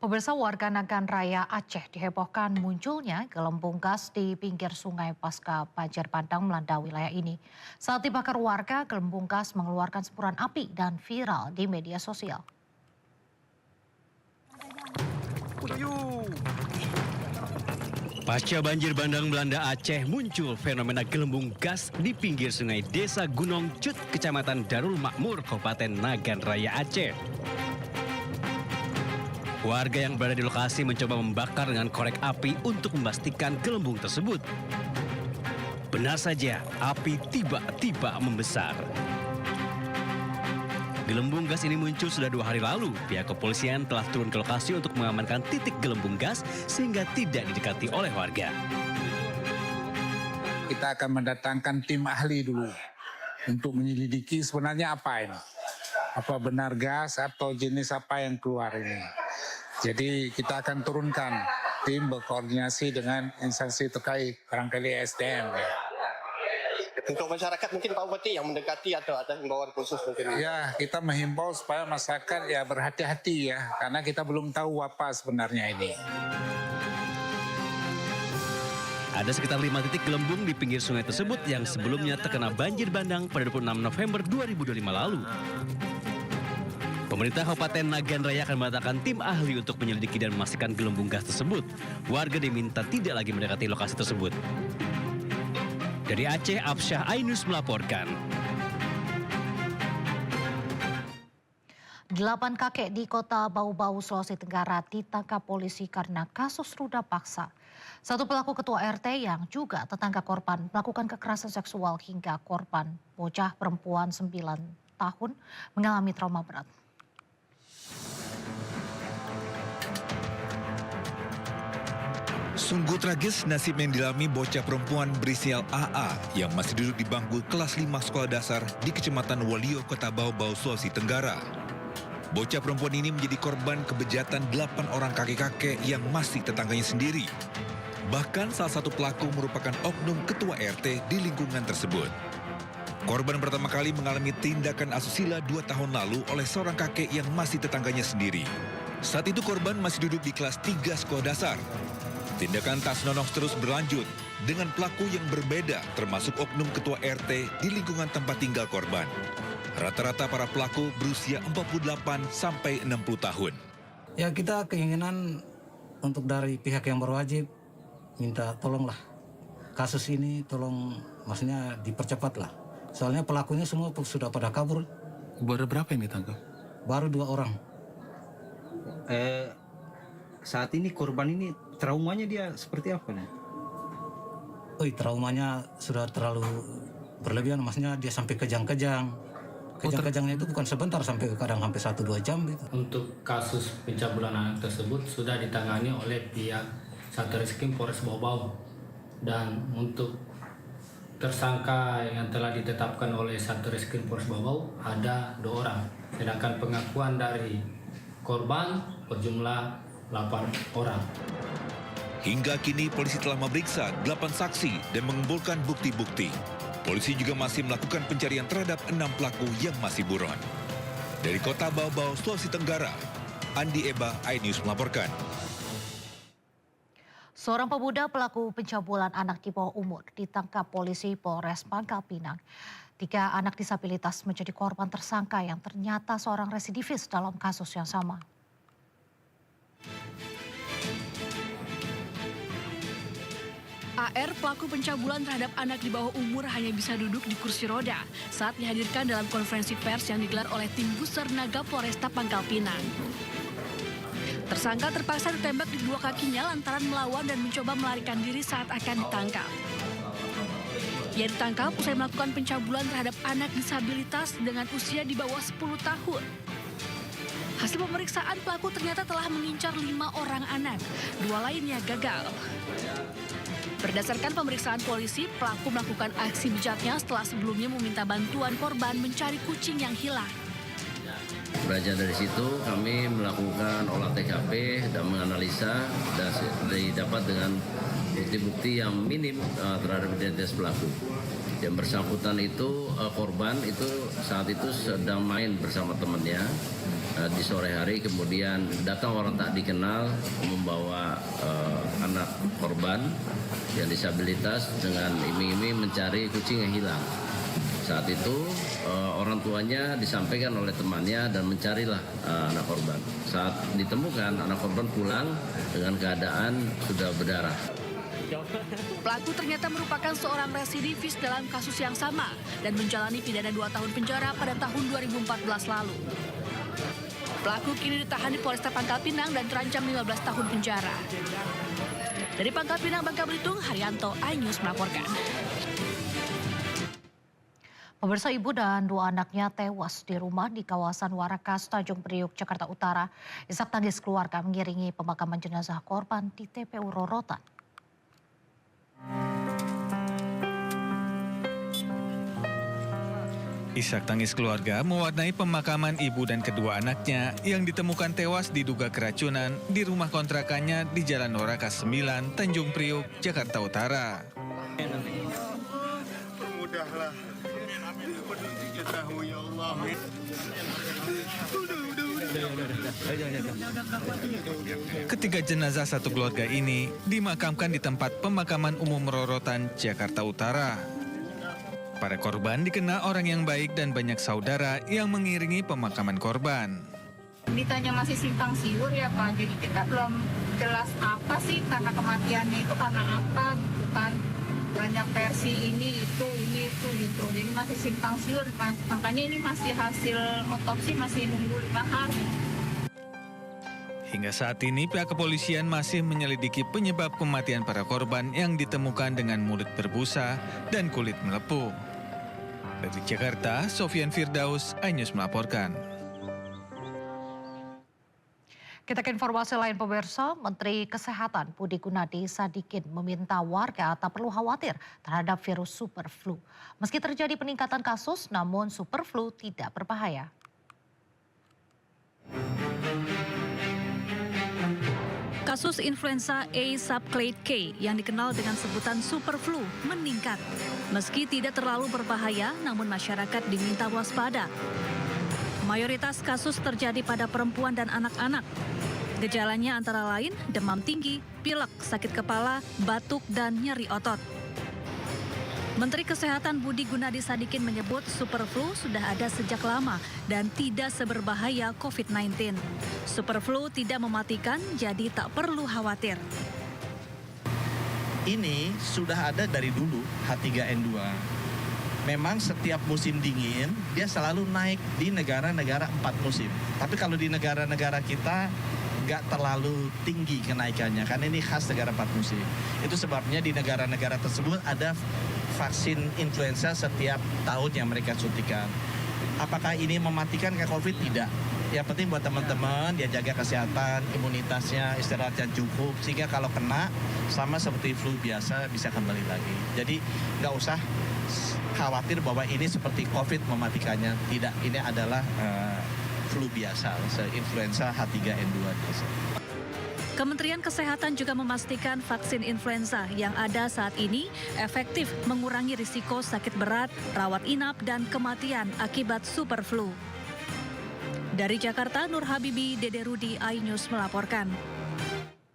Pemirsa, warga Nagan Raya Aceh dihebohkan munculnya gelembung gas di pinggir sungai pasca banjir bandang melanda wilayah ini. Saat dibakar warga, gelembung gas mengeluarkan semburan api dan viral di media sosial. Pasca banjir bandang melanda Aceh, muncul fenomena gelembung gas di pinggir sungai Desa Gunung Cut, Kecamatan Darul Makmur, Kabupaten Nagan Raya Aceh. Warga yang berada di lokasi mencoba membakar dengan korek api untuk memastikan gelembung tersebut. Benar saja, api tiba-tiba membesar. Gelembung gas ini muncul sudah 2 hari lalu. Pihak kepolisian telah turun ke lokasi untuk mengamankan titik gelembung gas sehingga tidak didekati oleh warga. Kita akan mendatangkan tim ahli dulu untuk menyelidiki sebenarnya apa ini. Apa benar gas atau jenis apa yang keluar ini. Jadi kita akan turunkan tim berkoordinasi dengan instansi terkait, barangkali SDM. Untuk masyarakat mungkin Pak Bupati yang mendekati atau ada himbauan khusus mungkin? Ya, kita menghimbau supaya masyarakat ya berhati-hati ya, karena kita belum tahu apa sebenarnya ini. Ada sekitar 5 titik gelembung di pinggir sungai tersebut yang sebelumnya terkena banjir bandang pada 26 November 2025 lalu. Pemerintah Kabupaten Nagan Raya akan mendatangkan tim ahli untuk menyelidiki dan memastikan gelembung gas tersebut. Warga diminta tidak lagi mendekati lokasi tersebut. Dari Aceh, Absyah Ainus melaporkan. 8 kakek di kota Bau-Bau, Sulawesi Tenggara ditangkap polisi karena kasus ruda paksa. Satu pelaku ketua RT yang juga tetangga korban melakukan kekerasan seksual hingga korban, bocah perempuan 9 tahun, mengalami trauma berat. Sungguh tragis nasib yang dialami bocah perempuan berinisial AA yang masih duduk di bangku kelas 5 sekolah dasar di Kecamatan Walio, Kota Bau-Bau, Sulawesi Tenggara. Bocah perempuan ini menjadi korban kebejatan 8 orang kakek-kakek yang masih tetangganya sendiri. Bahkan salah satu pelaku merupakan oknum ketua RT di lingkungan tersebut. Korban pertama kali mengalami tindakan asusila 2 tahun lalu oleh seorang kakek yang masih tetangganya sendiri. Saat itu korban masih duduk di kelas 3 sekolah dasar. Tindakan tak senonoh terus berlanjut dengan pelaku yang berbeda termasuk oknum ketua RT di lingkungan tempat tinggal korban. Rata-rata para pelaku berusia 48 sampai 60 tahun. Ya, kita keinginan untuk dari pihak yang berwajib minta tolonglah kasus ini, tolong maksudnya dipercepat lah. Soalnya pelakunya semua sudah pada kabur. Baru berapa yang ditangkap? Baru 2 orang. Saat ini korban ini traumanya dia seperti apa nih? Traumanya sudah terlalu berlebihan, maksudnya dia sampai kejang-kejang. Kejang-kejangnya itu bukan sebentar, sampai kadang sampai 1-2 jam gitu. Untuk kasus pencabulan anak tersebut sudah ditangani oleh pihak Satreskrim Polres Bau-Bau, dan untuk tersangka yang telah ditetapkan oleh Satreskrim Polres Bau-Bau ada 2 orang, sedangkan pengakuan dari korban berjumlah 8 orang. Hingga kini polisi telah memeriksa 8 saksi dan mengumpulkan bukti-bukti. Polisi juga masih melakukan pencarian terhadap 6 pelaku yang masih buron. Dari kota Bau-Bau, Sulawesi Tenggara, Andi Eba, iNews melaporkan. Seorang pemuda pelaku pencabulan anak di bawah umur ditangkap polisi Polres Pangkal Pinang. 3 anak disabilitas menjadi korban tersangka yang ternyata seorang residivis dalam kasus yang sama. AR, pelaku pencabulan terhadap anak di bawah umur, hanya bisa duduk di kursi roda saat dihadirkan dalam konferensi pers yang digelar oleh tim Buser Naga Polresta Pangkal Pinang. Tersangka terpaksa ditembak di 2 kakinya lantaran melawan dan mencoba melarikan diri saat akan ditangkap. Ia ditangkap usai melakukan pencabulan terhadap anak disabilitas dengan usia di bawah 10 tahun. Hasil pemeriksaan, pelaku ternyata telah mengincar 5 orang anak, 2 lainnya gagal. Berdasarkan pemeriksaan polisi, pelaku melakukan aksi bejatnya setelah sebelumnya meminta bantuan korban mencari kucing yang hilang. Beranjak dari situ kami melakukan olah TKP dan menganalisa dan didapat dengan bukti-bukti yang minim terhadap identitas pelaku. Yang bersangkutan itu korban itu saat itu sedang main bersama temannya di sore hari kemudian datang orang tak dikenal membawa anak korban yang disabilitas dengan iming-iming mencari kucing yang hilang. Saat itu orang tuanya disampaikan oleh temannya dan mencarilah anak korban. Saat ditemukan anak korban pulang dengan keadaan sudah berdarah. Pelaku ternyata merupakan seorang residivis dalam kasus yang sama dan menjalani pidana 2 tahun penjara pada tahun 2014 lalu. Pelaku kini ditahan di Polresta Pangkal Pinang dan terancam 15 tahun penjara. Dari Pangkal Pinang, Bangka Belitung, Haryanto, iNews melaporkan. Pemirsa, ibu dan 2 anaknya tewas di rumah di kawasan Warakas, Tanjung Priok, Jakarta Utara. Isak tangis keluarga mengiringi pemakaman jenazah korban di TPU Rorotan. Isak tangis keluarga mewarnai pemakaman ibu dan kedua anaknya yang ditemukan tewas diduga keracunan di rumah kontrakannya di Jalan Warakas 9, Tanjung Priok, Jakarta Utara. Permudahlah. Ya Allah. Ketiga jenazah satu keluarga ini dimakamkan di tempat pemakaman umum Rorotan, Jakarta Utara. Para korban dikenal orang yang baik dan banyak saudara yang mengiringi pemakaman korban. Ditanya masih simpang siur ya Pak, jadi kita belum jelas apa sih karena kematiannya itu karena apa, bukan banyak versi ini itu gitu. Jadi masih simpang siur, makanya ini masih hasil otopsi masih nunggu 5 hari. Hingga saat ini pihak kepolisian masih menyelidiki penyebab kematian para korban yang ditemukan dengan mulut berbusa dan kulit melepuh. Dari Jakarta, Sofian Firdaus, iNews melaporkan. Kita ke informasi lain, pemirsa. Menteri Kesehatan Budi Gunadi Sadikin meminta warga tak perlu khawatir terhadap virus super flu. Meski terjadi peningkatan kasus, namun super flu tidak berbahaya. Kasus influenza A subclade K yang dikenal dengan sebutan super flu meningkat. Meski tidak terlalu berbahaya, namun masyarakat diminta waspada. Mayoritas kasus terjadi pada perempuan dan anak-anak. Gejalanya antara lain demam tinggi, pilek, sakit kepala, batuk, dan nyeri otot. Menteri Kesehatan Budi Gunadi Sadikin menyebut super flu sudah ada sejak lama dan tidak seberbahaya COVID-19. Super flu tidak mematikan, jadi tak perlu khawatir. Ini sudah ada dari dulu H3N2. Memang setiap musim dingin dia selalu naik di negara-negara 4 musim. Tapi kalau di negara-negara kita nggak terlalu tinggi kenaikannya karena ini khas negara 4 musim. Itu sebabnya di negara-negara tersebut ada vaksin influenza setiap tahun yang mereka suntikan. Apakah ini mematikan kayak COVID? Tidak. Yang penting buat teman-teman dia jaga kesehatan, imunitasnya, istirahat yang cukup sehingga kalau kena sama seperti flu biasa bisa kembali lagi. Jadi nggak usah khawatir bahwa ini seperti COVID mematikannya. Tidak, ini adalah flu biasa, influenza H3N2 biasa. Kementerian Kesehatan juga memastikan vaksin influenza yang ada saat ini efektif mengurangi risiko sakit berat, rawat inap, dan kematian akibat super flu. Dari Jakarta, Nur Habibi, Dede Rudi, iNews melaporkan.